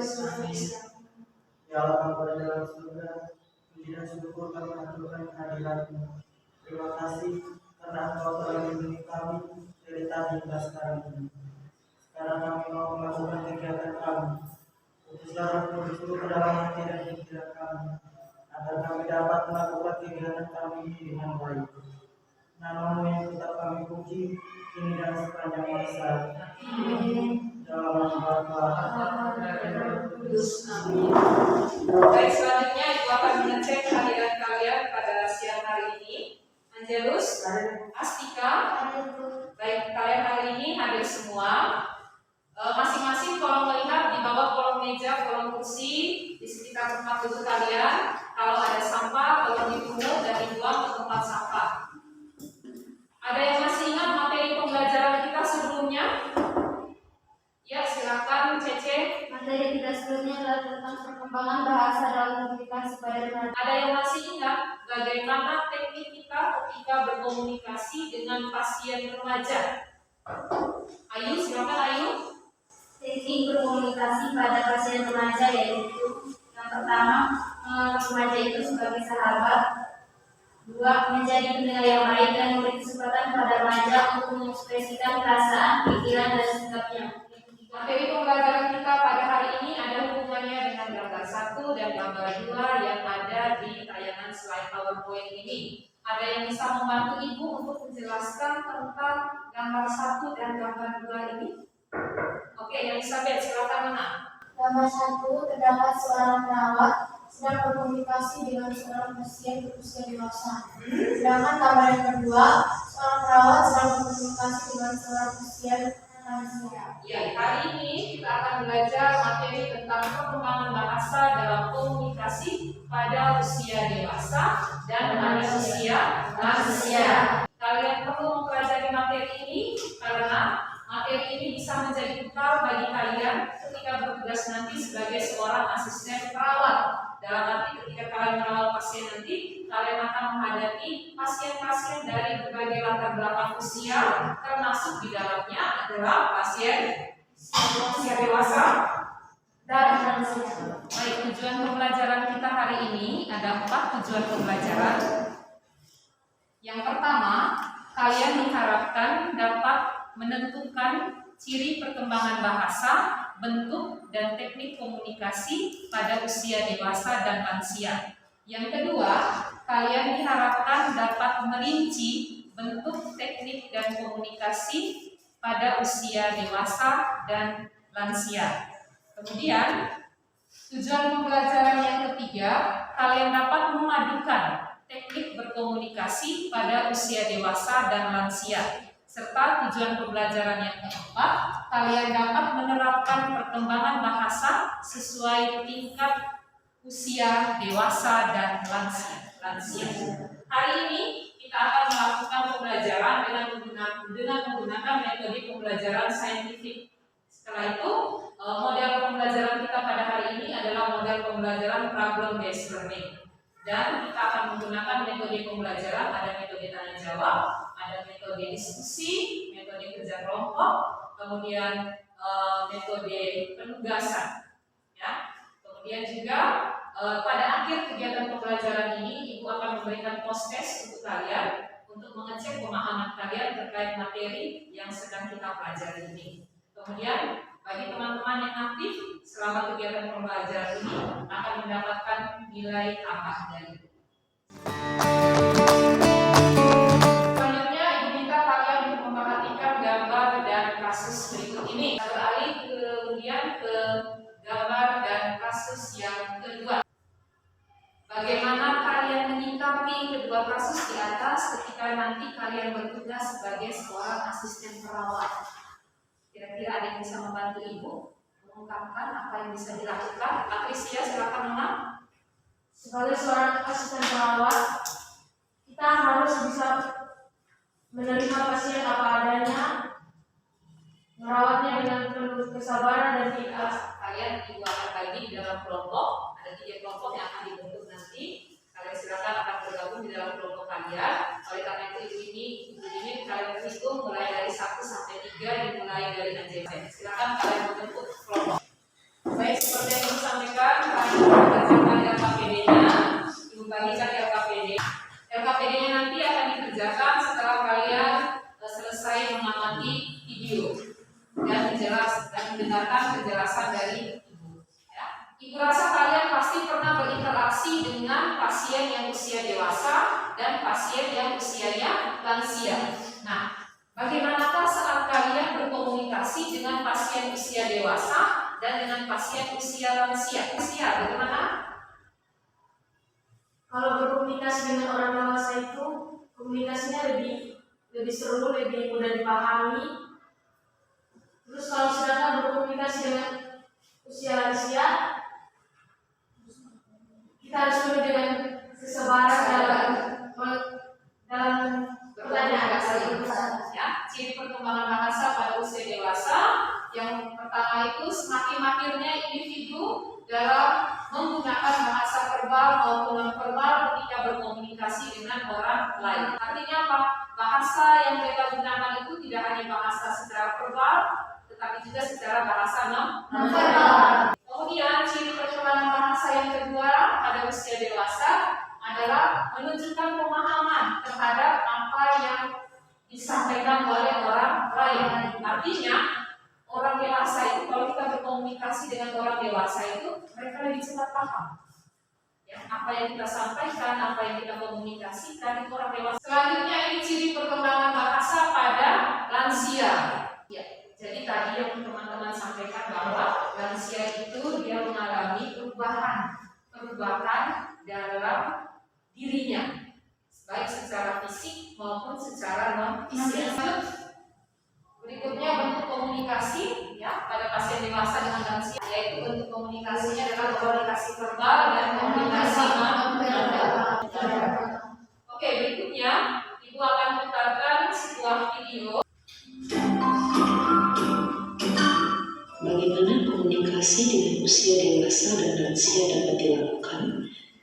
Ya Allah, Bapa di dalam surga, puji dan syukur kami aturkan kehadiran-Mu. Terima kasih karena Engkau telah melindungi kami dari tadi hingga sekarang ini. Sekarang kami mau melakukan kegiatan kami. Utuslah Roh Kudus ke dalam hati dan pikiran kami, agar kami dapat melakukan kegiatan kami ini dengan baik. Nama-Mu yang tetap kami puji, kini dan sepanjang masa. Dalam nama Bapa dan Roh Kudus. Amin. Baik, selanjutnya Ibu akan mengecek kehadiran kalian pada siang hari ini. Angelus, Astika, baik, kalian hari ini hadir semua. Masing-masing tolong melihat di bawah kolong meja, kolong kursi, di sekitar tempat duduk kalian. Kalau ada sampah, tolong dipungut dan dibuang ke tempat sampah. Ada yang masih ingat materi pembelajaran kita sebelumnya? Ya, silakan Cece. Materi kita sebelumnya adalah tentang perkembangan bahasa dalam komunikasi pada remaja. Ada yang masih ingat bagaimana teknik kita ketika berkomunikasi dengan pasien remaja? Ayu, silakan Ayu. Teknik berkomunikasi pada pasien remaja yaitu yang pertama, menganggap remaja itu sebagai sahabat. Dua, menjadi pendengar yang baik dan memberi kesempatan pada remaja untuk mengekspresikan perasaan, pikiran, dan sikapnya. Materi pembelajaran kita pada hari ini ada hubungannya dengan gambar 1 dan gambar 2 yang ada di tayangan slide PowerPoint ini. Ada yang bisa membantu Ibu untuk menjelaskan tentang gambar 1 dan gambar 2 ini? Oke, Elizabeth, silakan Nana. Gambar 1 terdapat seorang perawat sedang berkomunikasi dengan seorang pasien berusia dewasa. Sedangkan gambar yang kedua, seorang perawat sedang berkomunikasi dengan seorang pasien lansia. Ya, hari ini kita akan belajar materi tentang perkembangan bahasa dalam komunikasi pada usia dewasa dan pada usia lansia. Kalian perlu mempelajari materi ini karena materi ini bisa menjadi bekal bagi kalian ketika bertugas nanti sebagai seorang asisten perawat. Dalam arti ketika kalian merawat pasien nanti, kalian akan menghadapi pasien-pasien dari berbagai latar belakang usia, termasuk di dalamnya adalah pasien usia dewasa dan lansia. Baik, tujuan pembelajaran kita hari ini ada 4 tujuan pembelajaran. Yang pertama, kalian diharapkan dapat menentukan ciri perkembangan bahasa, bentuk, dan teknik komunikasi pada usia dewasa dan lansia. Yang kedua, kalian diharapkan dapat merinci bentuk, teknik, dan komunikasi pada usia dewasa dan lansia. Kemudian, tujuan pembelajaran yang ketiga, kalian dapat memadukan teknik berkomunikasi pada usia dewasa dan lansia. Serta tujuan pembelajaran yang keempat, kalian dapat menerapkan perkembangan bahasa sesuai tingkat usia dewasa dan lansia. Hari ini kita akan melakukan pembelajaran dengan menggunakan metode pembelajaran saintifik. Setelah itu, model pembelajaran kita pada hari ini adalah model pembelajaran problem based learning. Dan kita akan menggunakan metode pembelajaran, ada metode tanya jawab, ada metode diskusi, metode kerja kelompok, kemudian metode penugasan. Ya. Kemudian juga pada akhir kegiatan pembelajaran ini, Ibu akan memberikan post test untuk kalian untuk mengecek pemahaman kalian terkait materi yang sedang kita pelajari ini. Kemudian bagi teman-teman yang aktif selama kegiatan pembelajaran ini akan mendapatkan nilai tambah dari Ibu. Selanjutnya Ibu minta kalian untuk memperhatikan gambar dan kasus berikut ini. Beralih kemudian ke gambar dan kasus yang kedua. Bagaimana kalian menyikapi kedua kasus di atas ketika nanti kalian bertugas sebagai seorang asisten perawat? Kira-kira ada yang bisa membantu Ibu mengungkapkan apa yang bisa dilakukan? Patricia, silakan Mama. Sebagai seorang asisten perawat, kita harus bisa menerima pasien apa adanya, merawatnya dengan penuh kesabaran dan ikhlas. Kalian Ibu akan bagi di dalam kelompok. Ada 3 kelompok yang akan dibentuk nanti. Kalian silakan akan bergabung di dalam kelompok kalian. Oleh karena itu Ibu ini kalian hitung mulai dari 1 sampai 3 dimulai dari Anjay. Silakan kalian membentuk kelompok. Baik, seperti yang LKPD-nya, Ibu bagikan LKPD. LKPD-nya nanti akan dikerjakan setelah kalian selesai mengamati video dan mendengarkan penjelasan dari Ibu. Ya. Ibu rasa kalian pasti pernah berinteraksi dengan pasien yang usia dewasa dan pasien yang usianya lansia. Nah, bagaimanakah saat kalian berkomunikasi dengan pasien usia dewasa dan dengan pasien usia lansia? Bagaimana? Kalau berkomunikasi dengan orang dewasa itu komunikasinya lebih seru, lebih mudah dipahami. Terus kalau sedangkan berkomunikasi dengan usia lansia, kita harus penuh dengan kesabaran dalam pertanyaan. Ya, ciri perkembangan bahasa pada usia dewasa yang pertama itu semakin mahirnya individu dalam menggunakan bahasa verbal maupun non-verbal ketika berkomunikasi dengan orang lain. Artinya apa? Bahasa yang mereka gunakan itu tidak hanya bahasa secara verbal, tetapi juga secara bahasa non-verbal. Kemudian ciri perkembangan bahasa yang kedua pada usia dewasa adalah menunjukkan pemahaman terhadap apa yang disampaikan oleh orang lain. Artinya orang dewasa itu, kalau kita berkomunikasi dengan orang dewasa itu, mereka lebih cepat paham. Ya, apa yang kita sampaikan, apa yang kita komunikasikan itu orang dewasa. Selanjutnya ini ciri perkembangan bahasa pada lansia. Ya, jadi tadi yang teman-teman sampaikan bahwa lansia itu dia mengalami perubahan dalam dirinya, baik secara fisik maupun secara non-fisik. Berikutnya bentuk komunikasi ya pada pasien dewasa dengan lansia, yaitu bentuk komunikasinya adalah komunikasi verbal dan komunikasi non-verbal. Oke, berikutnya Ibu akan putarkan sebuah video. Bagaimana komunikasi dengan usia dewasa dan lansia dapat dilakukan?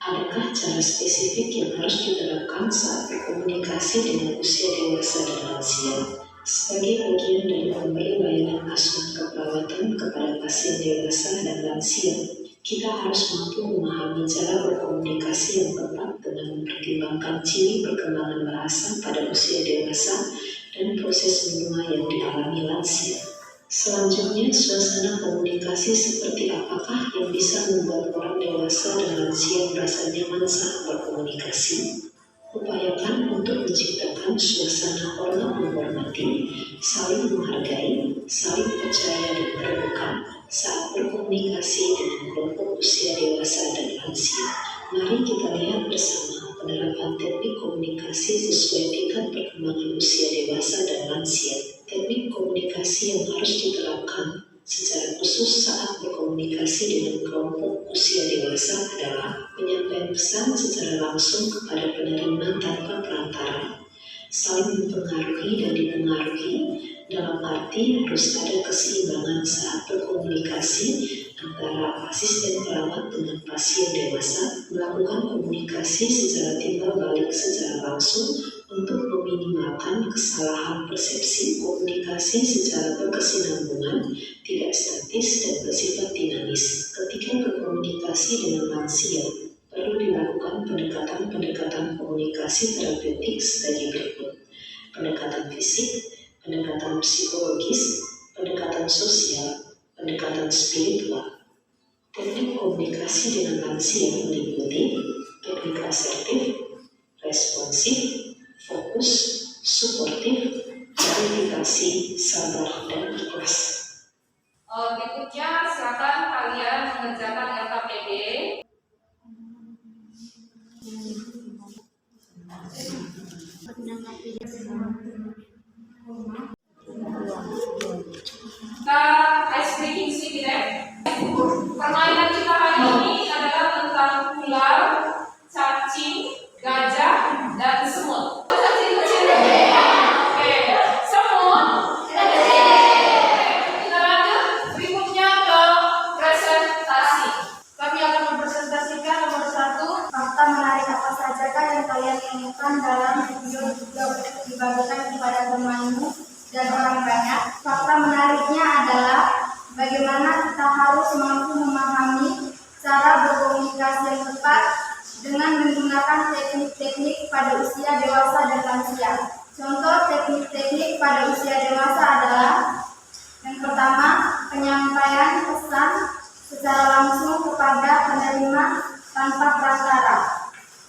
Adakah cara spesifik yang harus diterapkan saat berkomunikasi dengan usia dewasa dan lansia? Sebagai bagian dari memberi layanan asuhan keperawatan kepada pasien dewasa dan lansia, kita harus mampu memahami cara berkomunikasi yang tepat dengan mempertimbangkan ciri perkembangan bahasa pada usia dewasa dan proses menua yang dialami lansia. Selanjutnya, suasana komunikasi seperti apakah yang bisa membuat orang dewasa dan lansia merasa nyaman saat berkomunikasi? Upayakan untuk menciptakan suasana hormat menghormati, saling menghargai, saling percaya dan terbuka saat berkomunikasi dengan kelompok usia dewasa dan lansia. Mari kita lihat bersama penerapan teknik komunikasi sesuai tingkat perkembangan usia dewasa dan lansia. Teknik komunikasi yang harus diterapkan secara khusus saat berkomunikasi dengan kelompok usia dewasa adalah penyampaian pesan secara langsung kepada penerima tanpa perantara, saling mempengaruhi dan dipengaruhi, dalam arti harus ada keseimbangan saat berkomunikasi antara asisten perawat dengan pasien dewasa, melakukan komunikasi secara timbal balik secara langsung untuk meminimalkan kesalahan persepsi, komunikasi secara berkesinambungan, tidak statis dan bersifat dinamis. Ketika berkomunikasi dengan lansia, perlu dilakukan pendekatan komunikasi terapeutik sebagai berikut: pendekatan fisik, pendekatan psikologis, pendekatan sosial, pendekatan spiritual. Teknik komunikasi dengan lansia meliputi teknik asertif, responsif, fokus, suportif, verifikasi, sabar, dan ikhlas. Berikutnya silakan kalian mengerjakan LKPD. Kita ice breaking sedikit ya. Permainan kita hari ini adalah tentang ular, cacing, gajah, dan semut. Cacing kecil. Oke, semut. Kita lanjut berikutnya ke presentasi. Kami akan mempresentasikan nomor 1, fakta menarik apa saja yang kalian temukan dalam video yang dibagikan kepada temanmu dan orang banyak. Fakta menariknya adalah bagaimana kita harus mampu memahami cara berkomunikasi yang tepat dengan menggunakan teknik-teknik pada usia dewasa dan lansia. Contoh teknik-teknik pada usia dewasa adalah yang pertama, penyampaian pesan secara langsung kepada penerima tanpa prasyarat.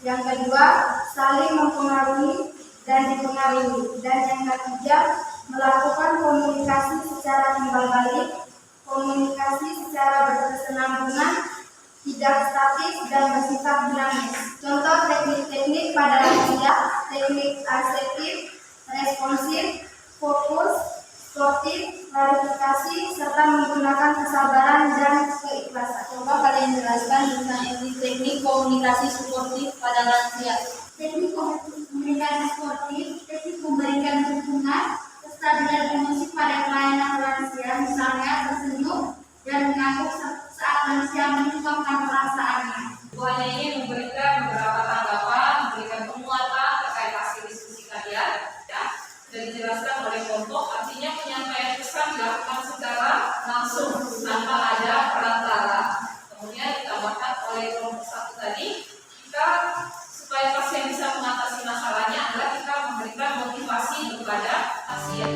Yang kedua, saling mempengaruhi dan dipengaruhi. Dan yang ketiga, melakukan komunikasi secara timbal balik, komunikasi secara berkesinambungan, tidak statis dan bersifat dinamis. Contoh teknik-teknik pada lansia, teknik asertif, responsif, fokus, sportif, klarifikasi, serta menggunakan kesabaran dan keikhlasan. Coba kalian jelaskan tentang teknik komunikasi suportif pada lansia. Teknik komunikasi sportif, teknik memberikan dukungan, kestabilan emosi pada pelayanan lansia, misalnya tersenyum dan mengangguk saat lansia mengungkapkan perasaannya. Buahnya ini memberikan beberapa tanggapan, memberikan penguatan terkait hasil diskusi kalian, ya. Dan dijelaskan oleh kelompok, artinya penyampaian pesan dilakukan secara langsung tanpa ada perantara. Kemudian ditambahkan oleh kelompok satu tadi, kita supaya pasien bisa mengatasi masalahnya adalah kita memberikan motivasi kepada pasien.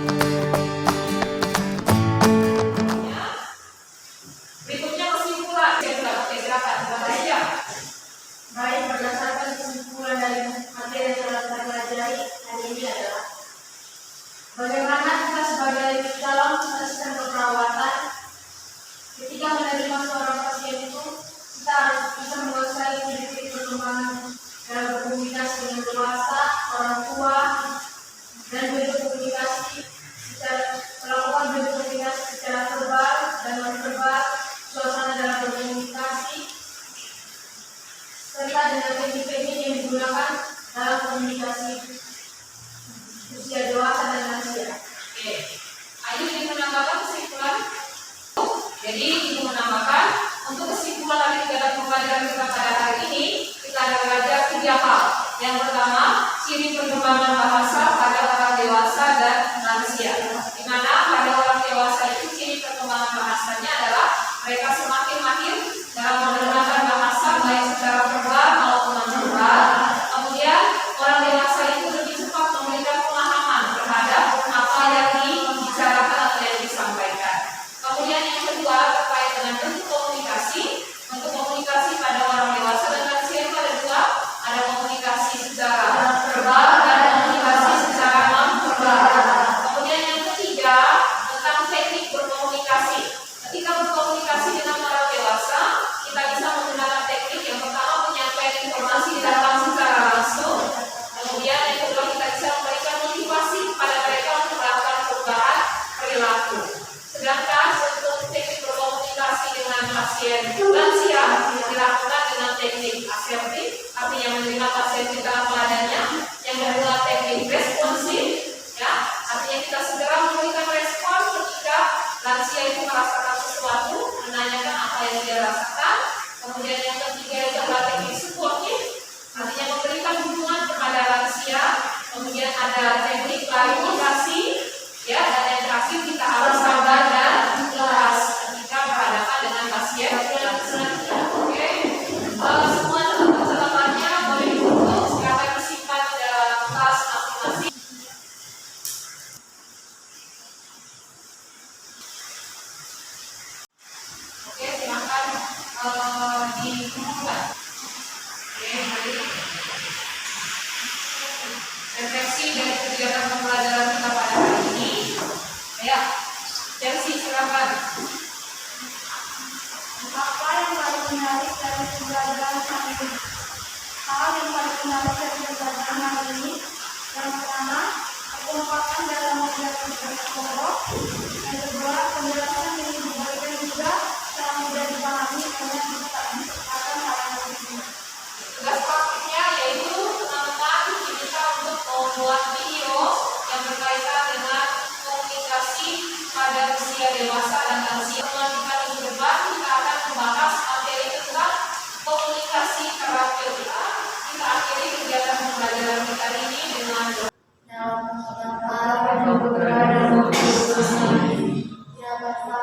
Berikutnya kesimpulan, gerakan ya. Baik, berdasarkan kesimpulan dari materi yang telah kita pelajari hari ini adalah bagaimana kita sebagai calon asisten keperawatan ketika menerima seorang pasien itu kita harus bisa menguasai ciri-ciri perkembangan dalam berkomunikasi dengan dewasa, orang tua, dan berkomunikasi secara melakukan berkomunikasi secara verbal dan non verbal, suasana dalam berkomunikasi, serta dengan teknik-teknik yang digunakan dalam komunikasi usia dewasa dan lansia. Oke, ayo kita menambahkan kesimpulan. Jadi ibu menambahkan untuk kesimpulan dari kegiatan pembelajaran kita pada hari ini kita ada belajar 3 hal. Yang pertama, ciri perkembangan bahasa pada orang dewasa dan lansia. Di mana pada orang dewasa itu ciri perkembangan bahasanya adalah mereka semakin mahir dalam menggunakan bahasa baik secara verbal maupun non verbal. Kemudian orang dewasa itu lebih cepat memberikan pemahaman terhadap apa yang dibicarakan atau yang disampaikan. Kemudian yang kedua terkait dengan bentuk komunikasi. Untuk komunikasi pada orang dewasa dan lansia itu ada 2, ada komunikasi secara verbal dan komunikasi secara non verbal. Kemudian yang ketiga tentang teknik berkomunikasi. Ketika berkomunikasi dengan orang dewasa, kita bisa menggunakan teknik yang pertama menyampaikan informasi datang secara langsung. Kemudian yang kedua kita bisa memberikan motivasi kepada mereka untuk melakukan perubahan perilaku. Sedangkan untuk teknik berkomunikasi dengan pasien lansia dilakukan dengan teknik asertif, artinya menerima pasien kita apa adanya. Yang kedua teknik responsif, ya, artinya kita segera memberikan respon ketika lansia itu merasakan sesuatu, menanyakan apa yang dia rasakan. Kemudian yang ketiga itu adalah teknik suportif, artinya memberikan dukungan kepada lansia. Kemudian ada teknik klarifikasi, ya, dan yang terakhir kita harus sabar dan ikhlas ketika berhadapan dengan pasien lansia. Oke, semua catatan-catatannya boleh ditutup, silakan disimpan di dalam tas masing-masing. Oke, silakan dikumpulkan. Oke, mari. Refleksi dari kegiatan pembelajaran kita pada hari ini. Ya, Chelsea silakan. Apa yang paling menarik dari pembelajaran hari ini? Hal yang paling menarik dari pembelajaran hari ini, yang pertama, kekompakan dalam menjelaskan kelompok. Yang kedua, penjelasan yang diberikan juga secara mudah dipahami oleh kita akan hal yang penting. Tugas praktiknya yaitu teman-teman diminta untuk membuat video yang berkaitan dengan komunikasi pada usia dewasa dan lansia. Kita minggu depan kita akan membahas materi tentang komunikasi terapeutika. Kita akhiri kegiatan pembelajaran kita ini dengan Ya Bapa,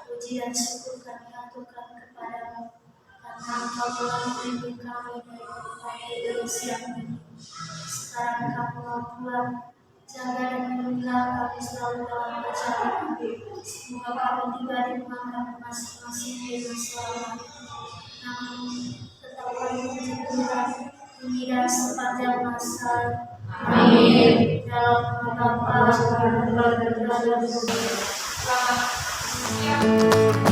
puji dan syukur kami aturkan kepadamu karena Engkau telah melindungi kami dari berbagai usia ini. Sekarang Kamu mau pulang, jaga dan lindungilah kami selalu dalam perjalanan. Semoga kami tiba di rumah kami masing-masing dengan selamat. Namun tetap kami puji Tuhan kini dan sepanjang masa. Amin. Dalam nama Bapa dan Putra dan Roh Kudus. Selamat siang.